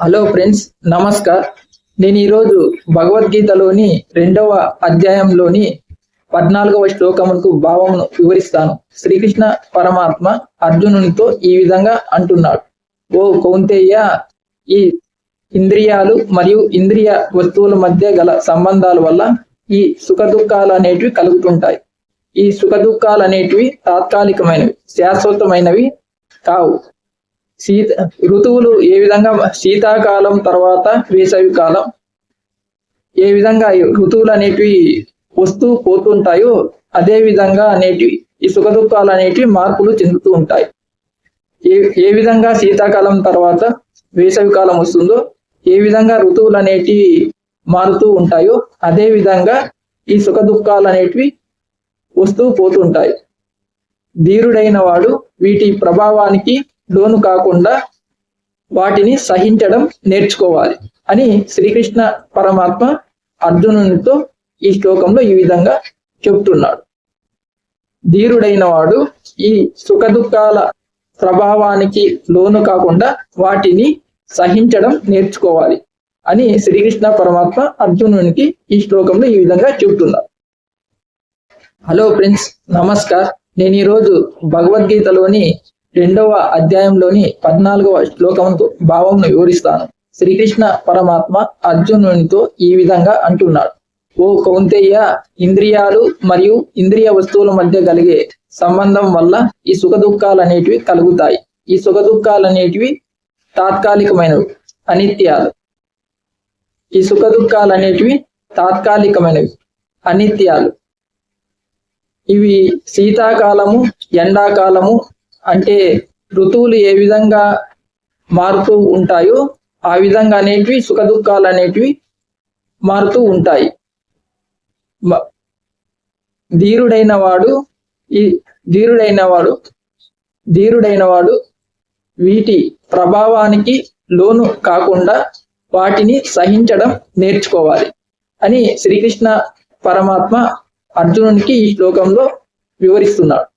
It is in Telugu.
Hello friends, namaskar. నేను ఈరోజు భగవద్గీతలోని 2వ అధ్యాయంలోని 14వ శ్లోకమునకు భావమును వివరిస్తాను. శ్రీకృష్ణ పరమాత్మ అర్జునునితో ఈ విధంగా అంటున్నాడు: ఓ కౌంతేయ, ఈ ఇంద్రియాలు మరియు ఇంద్రియ వస్తువుల మధ్య గల సంబంధాల వల్ల ఈ సుఖ దుఃఖాలు అనేటివి కలుగుతుంటాయి. ఈ సుఖ దుఃఖాలు అనేటివి తాత్కాలికమైనవి, శాశ్వతమైనవి కావు. ఋతువులు ఏ విధంగా శీతాకాలం తర్వాత వేసవి కాలం ఏ విధంగా ఋతువులు అనేటివి వస్తూ పోతుంటాయో అదే విధంగా అనేటివి ఈ సుఖ దుఃఖాలు అనేటివి మార్పులు చెందుతూ ఉంటాయి. ఏ విధంగా శీతాకాలం తర్వాత వేసవి కాలం వస్తుందో, ఏ విధంగా ఋతువులు అనేటివి మారుతూ ఉంటాయో అదే విధంగా ఈ సుఖ దుఃఖాలు అనేటివి వస్తూ పోతుంటాయి. ధీరుడైన వాడు వీటి ప్రభావానికి లోను కాకుండా వాటిని సహించడం నేర్చుకోవాలి అని శ్రీకృష్ణ పరమాత్మ అర్జునునితో ఈ శ్లోకంలో ఈ విధంగా చెబుతున్నాడు. ధీరుడైన వాడు ఈ సుఖ దుఃఖాల ప్రభావానికి లోను కాకుండా వాటిని సహించడం నేర్చుకోవాలి అని శ్రీకృష్ణ పరమాత్మ అర్జునునికి ఈ శ్లోకంలో ఈ విధంగా చెబుతున్నారు. Hello friends, namaskar. నేను ఈరోజు భగవద్గీతలోని 2వ అధ్యాయంలోని 14వ శ్లోకముతో భావమును వివరిస్తాను. శ్రీకృష్ణ పరమాత్మ అర్జునునితో ఈ విధంగా అంటున్నాడు: ఓ కౌంతేయ, ఇంద్రియాలు మరియు ఇంద్రియ వస్తువుల మధ్య కలిగే సంబంధం వల్ల ఈ సుఖ దుఃఖాలు అనేటివి కలుగుతాయి. ఈ సుఖ దుఃఖాలు అనేటివి తాత్కాలికమైనవి, అనిత్యాలు. ఈ సుఖ దుఃఖాలు అనేటివి తాత్కాలికమైనవి, అనిత్యాలు. ఇవి శీతాకాలము, ఎండాకాలము అంటే ఋతువులు ఏ విధంగా మారుతూ ఉంటాయో ఆ విధంగా అనేటివి సుఖ దుఃఖాలు అనేటివి మారుతూ ఉంటాయి. ధీరుడైన వాడు వీటి ప్రభావానికి లోను కాకుండా వాటిని సహించడం నేర్చుకోవాలి అని శ్రీకృష్ణ పరమాత్మ అర్జునునికి ఈ శ్లోకంలో వివరిస్తున్నాడు.